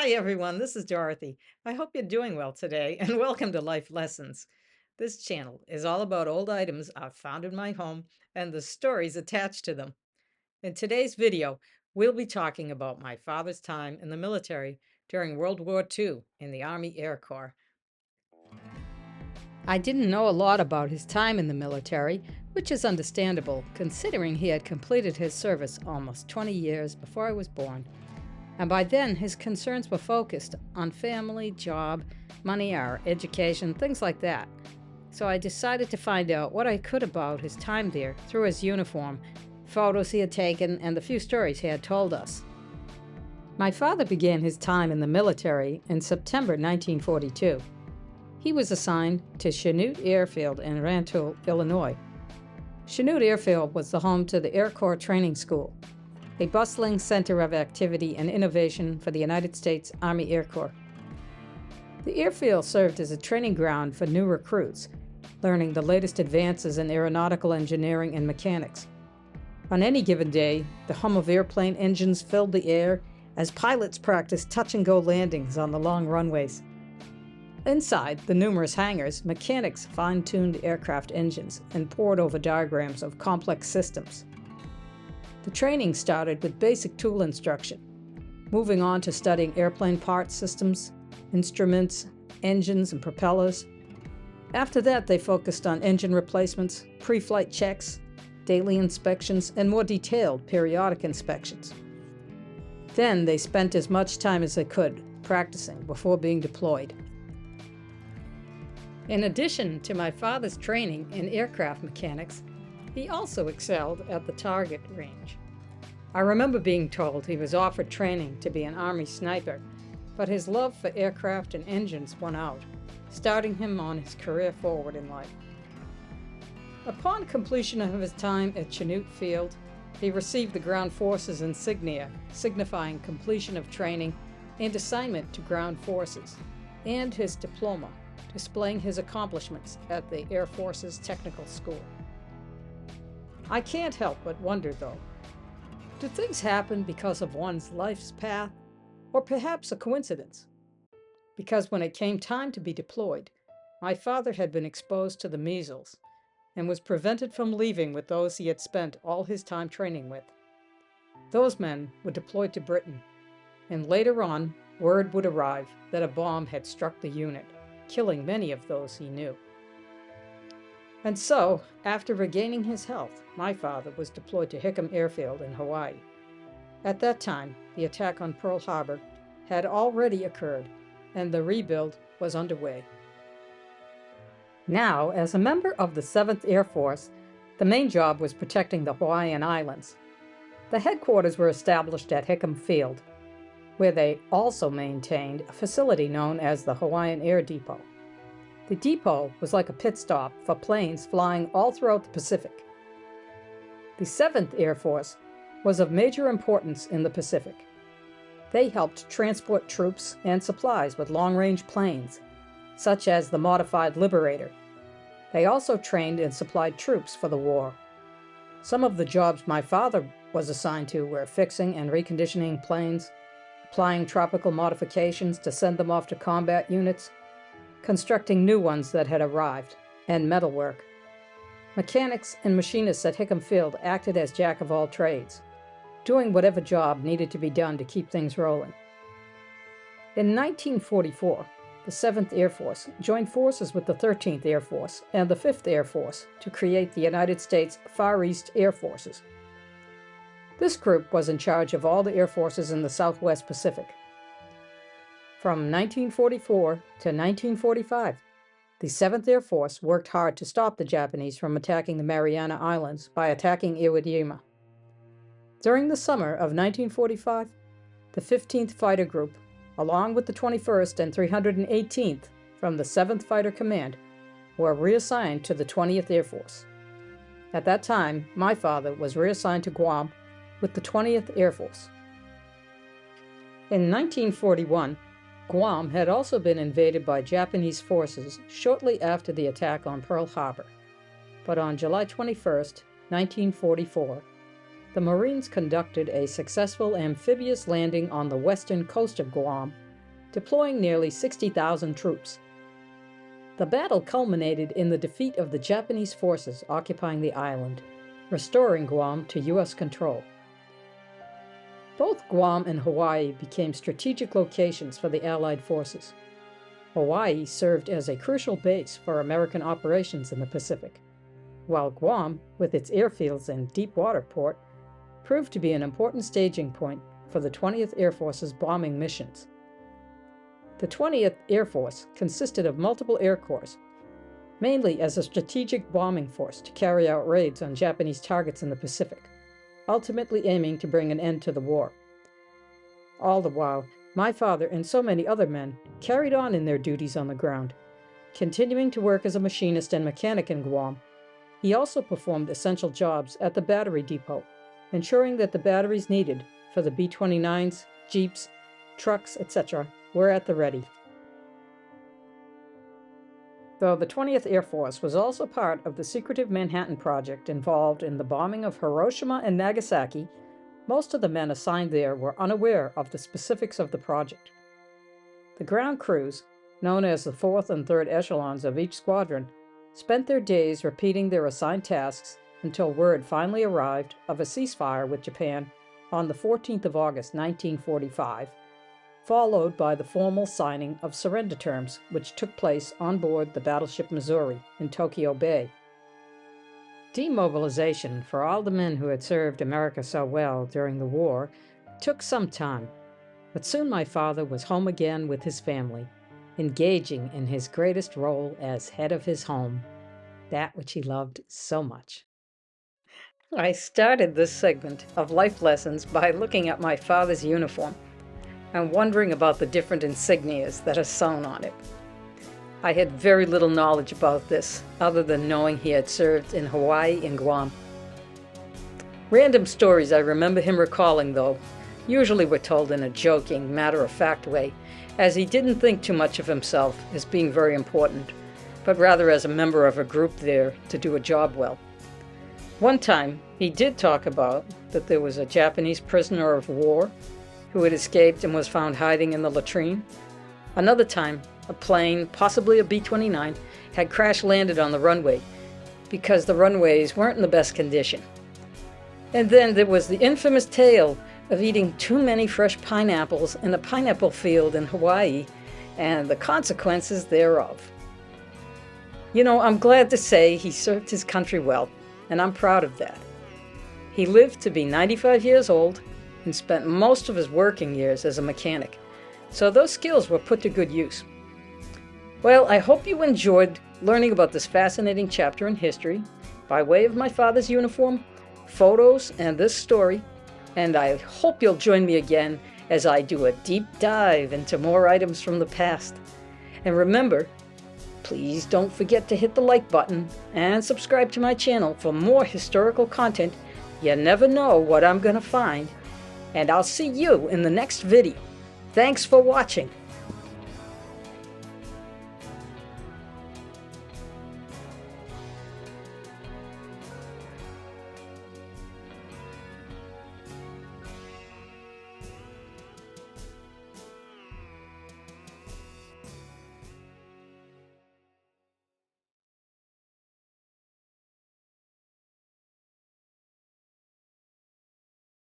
Hi, everyone. This is Dorothy. I hope you're doing well today, and welcome to Life Lessons. This channel is all about old items I've found in my home and the stories attached to them. In today's video, we'll be talking about my father's time in the military during World War II in the Army Air Corps. I didn't know a lot about his time in the military, which is understandable considering he had completed his service almost 20 years before I was born. And by then, his concerns were focused on family, job, money, or education, things like that. So I decided to find out what I could about his time there through his uniform, photos he had taken, and the few stories he had told us. My father began his time in the military in September 1942. He was assigned to Chanute Airfield in Rantoul, Illinois. Chanute Airfield was the home to the Air Corps Training School, a bustling center of activity and innovation for the United States Army Aircorp. The airfield served as a training ground for new recruits, learning the latest advances in aeronautical engineering and mechanics. On any given day, the hum of airplane engines filled the air as pilots practiced touch-and-go landings on the long runways. Inside the numerous hangars, mechanics fine-tuned aircraft engines and pored over diagrams of complex systems. The training started with basic tool instruction, moving on to studying airplane parts systems, instruments, engines, and propellers. After that, they focused on engine replacements, pre-flight checks, daily inspections, and more detailed periodic inspections. Then they spent as much time as they could practicing before being deployed. In addition to my father's training in aircraft mechanics, he also excelled at the target range. I remember being told he was offered training to be an Army sniper, but his love for aircraft and engines won out, starting him on his career forward in life. Upon completion of his time at Chanute Field, he received the Ground Forces insignia, signifying completion of training and assignment to Ground Forces, and his diploma, displaying his accomplishments at the Air Force's Technical School. I can't help but wonder, though, do things happen because of one's life's path, or perhaps a coincidence? Because when it came time to be deployed, my father had been exposed to the measles and was prevented from leaving with those he had spent all his time training with. Those men were deployed to Britain, and later on, word would arrive that a bomb had struck the unit, killing many of those he knew. And so, after regaining his health, my father was deployed to Hickham Airfield in Hawaii. At that time, the attack on Pearl Harbor had already occurred, and the rebuild was underway. Now, as a member of the 7th Air Force, the main job was protecting the Hawaiian Islands. The headquarters were established at Hickham Field, where they also maintained a facility known as the Hawaiian Air Depot. The depot was like a pit stop for planes flying all throughout the Pacific. The 7th Air Force was of major importance in the Pacific. They helped transport troops and supplies with long-range planes, such as the modified Liberator. They also trained and supplied troops for the war. Some of the jobs my father was assigned to were fixing and reconditioning planes, applying tropical modifications to send them off to combat units, constructing new ones that had arrived, and metalwork. Mechanics and machinists at Hickham Field acted as jack-of-all-trades, doing whatever job needed to be done to keep things rolling. In 1944, the 7th Air Force joined forces with the 13th Air Force and the 5th Air Force to create the United States Far East Air Forces. This group was in charge of all the air forces in the Southwest Pacific. From 1944 to 1945, the 7th Air Force worked hard to stop the Japanese from attacking the Mariana Islands by attacking Iwo Jima. During the summer of 1945, the 15th Fighter Group, along with the 21st and 318th from the 7th Fighter Command, were reassigned to the 20th Air Force. At that time, my father was reassigned to Guam with the 20th Air Force. In 1941, Guam had also been invaded by Japanese forces shortly after the attack on Pearl Harbor, but on July 21, 1944, the Marines conducted a successful amphibious landing on the western coast of Guam deploying nearly 60,000 troops. The battle culminated in the defeat of the Japanese forces occupying the island, restoring Guam to U.S. control. Both Guam and Hawaii became strategic locations for the Allied forces. Hawaii served as a crucial base for American operations in the Pacific, while Guam, with its airfields and deep water port, proved to be an important staging point for the 20th Air Force's bombing missions. The 20th Air Force consisted of multiple air corps, mainly as a strategic bombing force to carry out raids on Japanese targets in the Pacific, ultimately aiming to bring an end to the war. All the while, my father and so many other men carried on in their duties on the ground. Continuing to work as a machinist and mechanic in Guam, he also performed essential jobs at the battery depot, ensuring that the batteries needed for the B-29s, Jeeps, trucks, etc. were at the ready. Though the 20th Air Force was also part of the secretive Manhattan Project involved in the bombing of Hiroshima and Nagasaki, most of the men assigned there were unaware of the specifics of the project. The ground crews, known as the 4th and 3rd echelons of each squadron, spent their days repeating their assigned tasks until word finally arrived of a ceasefire with Japan on the 14th of August 1945, followed by the formal signing of surrender terms, which took place on board the battleship Missouri in Tokyo Bay. Demobilization for all the men who had served America so well during the war took some time, but soon my father was home again with his family, engaging in his greatest role as head of his home, that which he loved so much. I started this segment of life lessons by looking at my father's uniform and wondering about the different insignias that are sewn on it. I had very little knowledge about this, other than knowing he had served in Hawaii and Guam. Random stories I remember him recalling, though, usually were told in a joking, matter-of-fact way, as he didn't think too much of himself as being very important, but rather as a member of a group there to do a job well. One time, he did talk about that there was a Japanese prisoner of war who had escaped and was found hiding in the latrine. Another time, a plane, possibly a B-29, had crash-landed on the runway because the runways weren't in the best condition. And then there was the infamous tale of eating too many fresh pineapples in a pineapple field in Hawaii and the consequences thereof. You know, I'm glad to say he served his country well, and I'm proud of that. He lived to be 95 years old and spent most of his working years as a mechanic, so those skills were put to good use. Well, I hope you enjoyed learning about this fascinating chapter in history by way of my father's uniform, photos, and this story, and I hope you'll join me again as I do a deep dive into more items from the past. And remember, please don't forget to hit the like button and subscribe to my channel for more historical content. You never know what I'm going to find. And I'll see you in the next video. Thanks for watching.